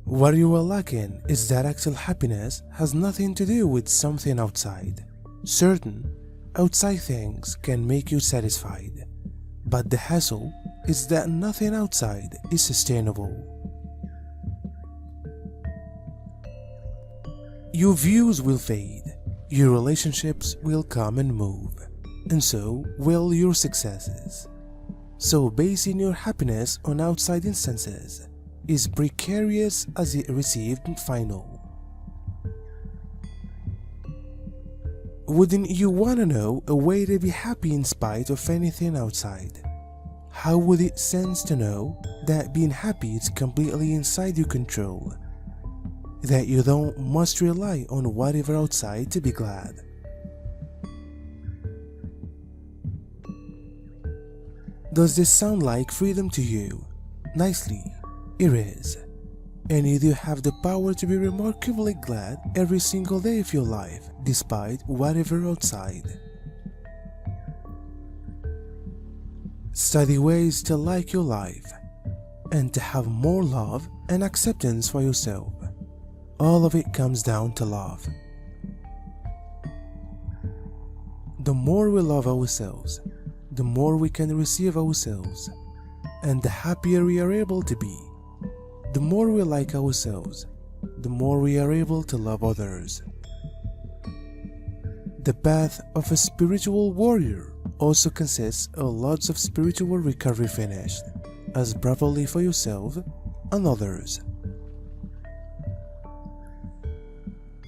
What you are lacking is that actual happiness has nothing to do with something outside. Certain outside things can make you satisfied, but the hassle is that nothing outside is sustainable. Your views will fade, your relationships will come and move, and so will your successes. So basing your happiness on outside instances is precarious as it received final. Wouldn't you want to know a way to be happy in spite of anything outside? How would it sense to know that being happy is completely inside your control? That you don't must rely on whatever outside to be glad? Does this sound like freedom to you? Nicely, it is. And you do have the power to be remarkably glad every single day of your life, despite whatever outside. Study ways to like your life, and to have more love and acceptance for yourself. All of it comes down to love. The more we love ourselves, the more we can receive ourselves, and the happier we are able to be. The more we like ourselves, the more we are able to love others. The path of a spiritual warrior also consists of lots of spiritual recovery finished, as properly for yourself and others.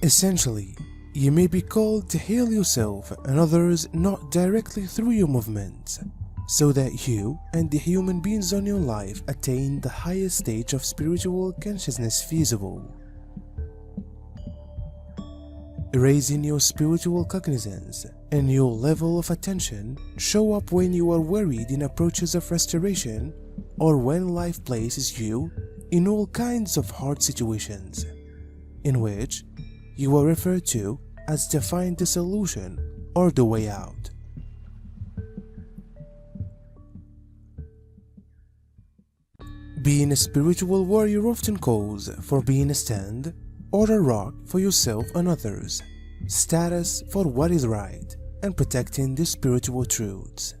Essentially, you may be called to heal yourself and others not directly through your movements, so that you and the human beings on your life attain the highest stage of spiritual consciousness feasible. Raising your spiritual cognizance and your level of attention show up when you are worried in approaches of restoration, or when life places you in all kinds of hard situations, in which you are referred to as to find the solution or the way out. Being a spiritual warrior often calls for being a stand or a rock for yourself and others, status for what is right, and protecting the spiritual truths.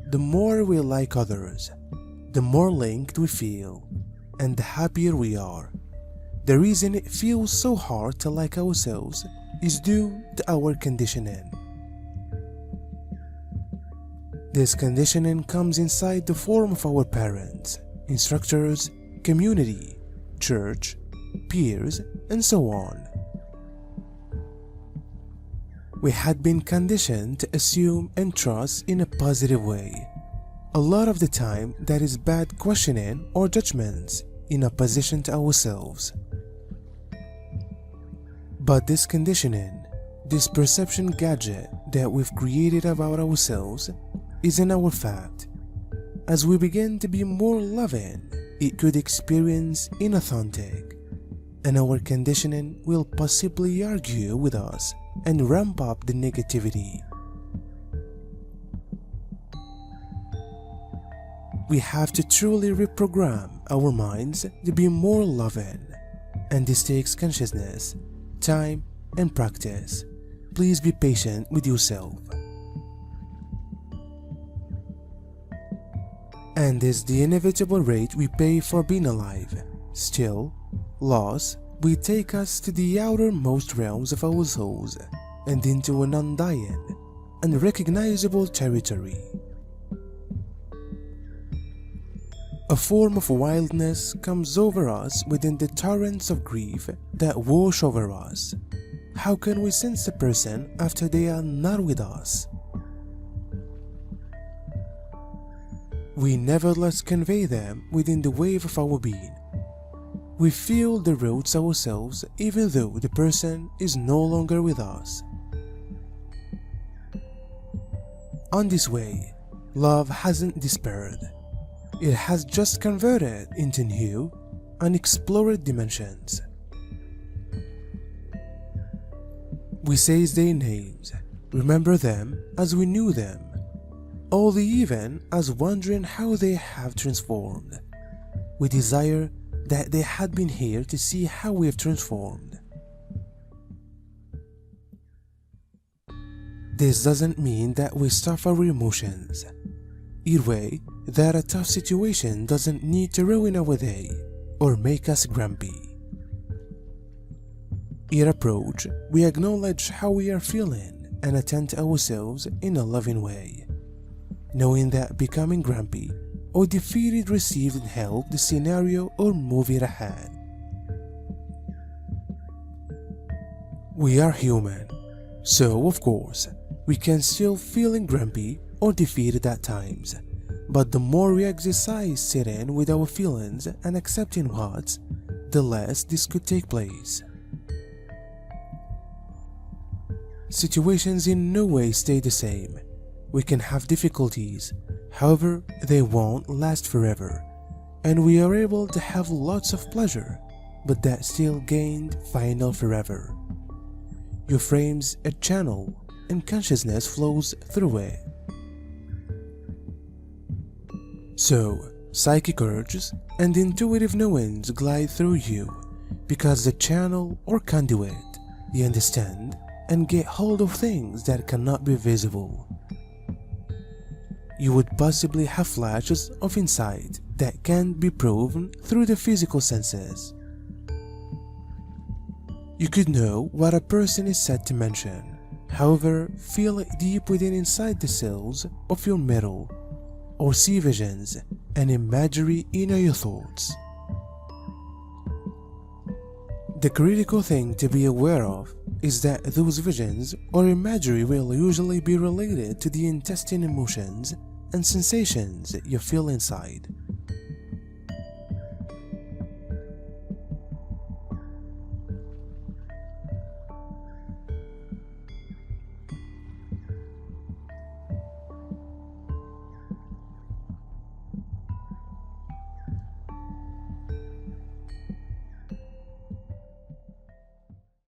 The more we like others, the more linked we feel, and the happier we are. The reason it feels so hard to like ourselves is due to our conditioning. This conditioning comes inside the form of our parents, instructors, community, church, peers, and so on. We had been conditioned to assume and trust in a positive way. A lot of the time that is bad questioning or judgments in opposition to ourselves. But this conditioning, this perception gadget that we've created about ourselves, is in our fact. As we begin to be more loving, it could experience inauthentic, and our conditioning will possibly argue with us and ramp up the negativity. We have to truly reprogram our minds to be more loving, and this takes consciousness, time, and practice. Please be patient with yourself. And is the inevitable rate we pay for being alive. Still, loss will take us to the outermost realms of our souls and into an undying, unrecognizable territory. A form of wildness comes over us within the torrents of grief that wash over us. How can we sense a person after they are not with us? We nevertheless convey them within the wave of our being. We feel the roots ourselves even though the person is no longer with us. On this way, love hasn't despaired. It has just converted into new, unexplored dimensions. We seize their names, remember them as we knew them, only even as wondering how they have transformed. We desire that they had been here to see how we have transformed. This doesn't mean that we stuff our emotions. Either way, that a tough situation doesn't need to ruin our day or make us grumpy. In our approach, we acknowledge how we are feeling and attend to ourselves in a loving way, knowing that becoming grumpy or defeated received help the scenario or move it ahead. We are human, so of course, we can still feeling grumpy or defeated at times, but the more we exercise sitting with our feelings and accepting what, the less this could take place. Situations in no way stay the same. We can have difficulties, however, they won't last forever, and we are able to have lots of pleasure, but that still gained final forever. You frames a channel and consciousness flows through it. So, psychic urges and intuitive knowings glide through you because the channel or conduit, you understand and get hold of things that cannot be visible. You would possibly have flashes of insight that can't be proven through the physical senses. You could know what a person is said to mention, however, feel it deep within inside the cells of your middle, or see visions and imagery in your thoughts. The critical thing to be aware of is that those visions or imagery will usually be related to the intestine emotions and sensations you feel inside.